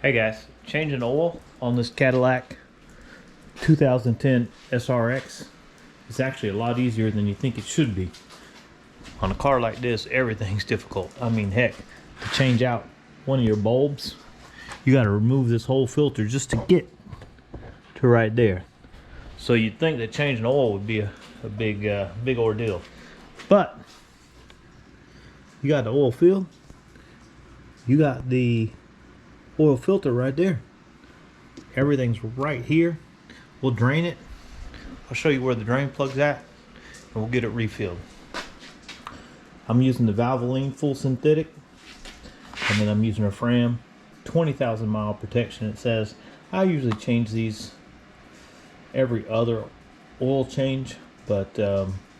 Hey guys, changing oil on this Cadillac 2010 SRX is actually a lot easier than you think it should be. On a car like this, everything's difficult. I mean, heck, to change out one of your bulbs, you got to remove this whole filter just to get to right there. So you'd think that changing oil would be a big ordeal. But you got the oil fill, you got the oil filter right there. Everything's right here. We'll drain it. I'll show you where the drain plug's at, and we'll get it refilled. I'm using the Valvoline full synthetic, and then I'm using a Fram 20,000 mile protection. It says I usually change these every other oil change, but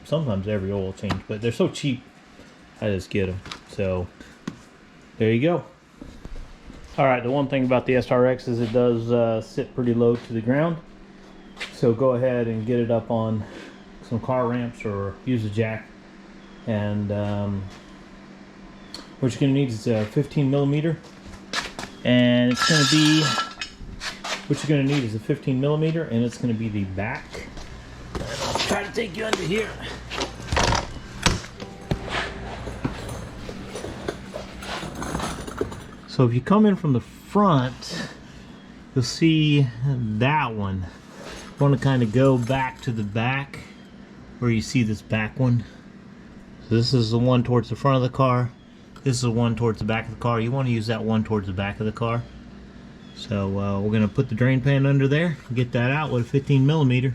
sometimes every oil change, but they're so cheap I just get them. So there you go. Alright, the one thing about the SRX is it does sit pretty low to the ground. So go ahead and get it up on some car ramps or use a jack. And what you're going to need is a 15 millimeter. And it's going to be, what you're going to need is a 15 millimeter, and it's going to be the back. And I'll try to take you under here. So if you come in from the front, you'll see that one. You want to kind of go back to the back where you see this back one. So this is the one towards the front of the car. This is the one towards the back of the car. You want to use that one towards the back of the car. So we're going to put the drain pan under there, get that out with a 15 millimeter.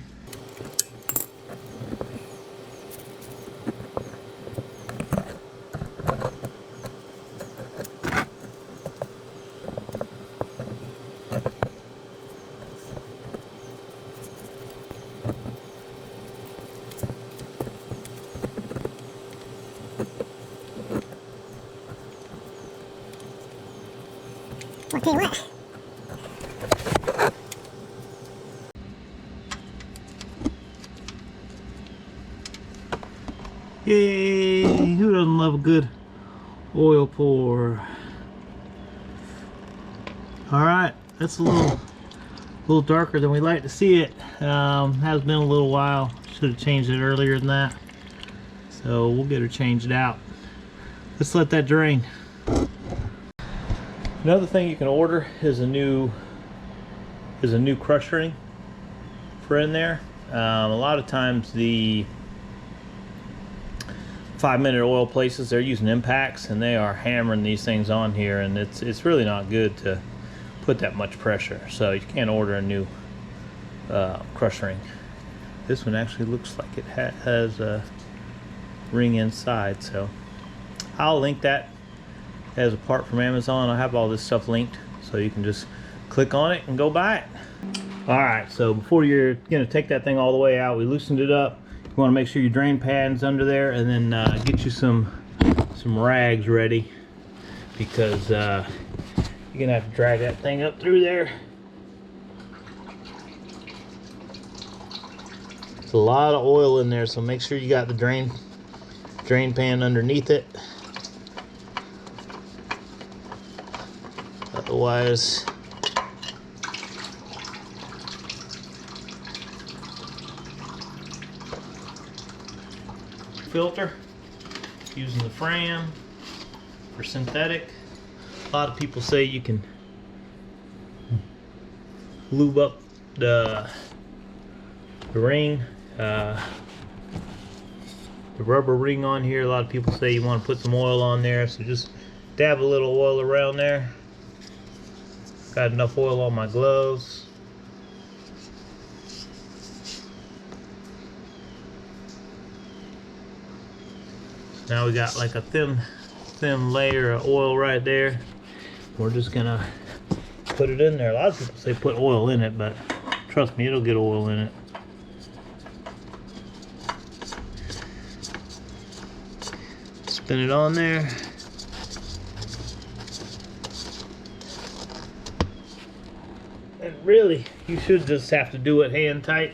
I'll tell you what. Yay! Who doesn't love a good oil pour? Alright, that's a little darker than we like to see it. Has been a little while. Should have changed it earlier than that. So we'll get her changed out. Let's let that drain. Another thing you can order is a new crush ring for in there. A lot of times the 5-minute oil places, they're using impacts and they are hammering these things on here, and it's really not good to put that much pressure. So you can't order a new crush ring. This one actually looks like it has a ring inside, so I'll link that as a part from Amazon. I have all this stuff linked, so you can just click on it and go buy it. Alright, so before you're going to take that thing all the way out, we loosened it up. You want to make sure your drain pan's under there, and then get you some rags ready, because you're going to have to drag that thing up through there. There's a lot of oil in there, so make sure you got the drain pan underneath it. Otherwise, filter, using the Fram for synthetic. A lot of people say you can lube up the ring, the rubber ring on here. A lot of people say you want to put some oil on there, so just dab a little oil around there. Got enough oil on my gloves. Now we got like a thin layer of oil right there. We're just gonna put it in there. A lot of people say put oil in it, but trust me, it'll get oil in it. Spin it on there. And really, you should just have to do it hand tight.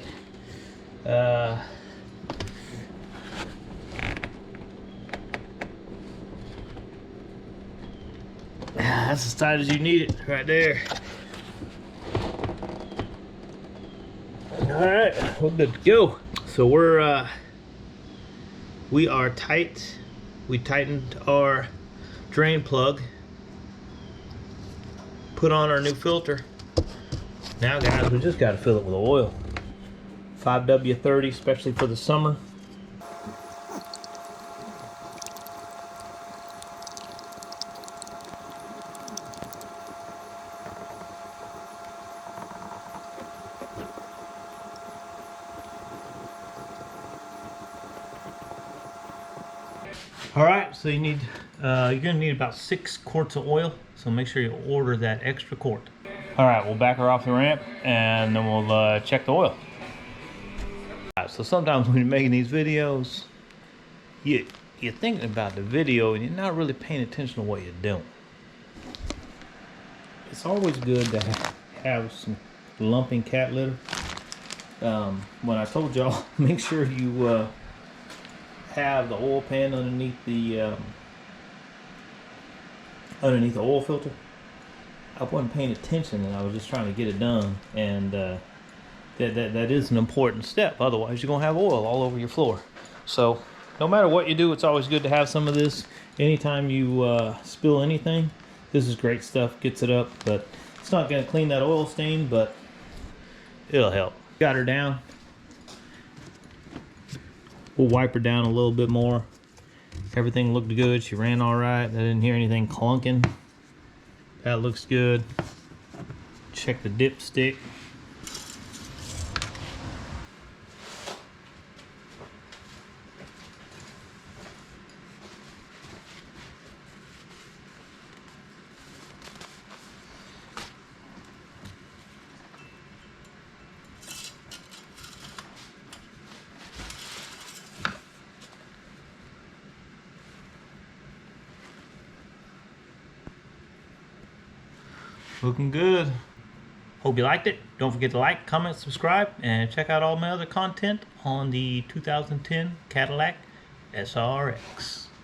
That's as tight as you need it, right there. All right, we're good to go. So we are tight. We tightened our drain plug. Put on our new filter. Now, guys, we just got to fill it with oil. 5W30, especially for the summer. All right, so you need you're gonna need about 6 quarts of oil. So make sure you order that extra quart. All right, we'll back her off the ramp and then we'll check the oil. All right, so sometimes when you're making these videos, you're thinking about the video and you're not really paying attention to what you're doing. It's always good to have some lumping cat litter. When I told y'all, make sure you have the oil pan underneath the oil filter. I wasn't paying attention and I was just trying to get it done, and that is an important step. Otherwise, you're gonna have oil all over your floor. So no matter what you do, it's always good to have some of this. Anytime you spill anything, this is great stuff. Gets it up, but it's not gonna clean that oil stain, but it'll help. Got her down. We'll wipe her down a little bit more. Everything looked good. She ran all right. I didn't hear anything clunking. That looks good. Check the dipstick. Looking good. Hope you liked it. Don't forget to like, comment, subscribe, and check out all my other content on the 2010 Cadillac SRX.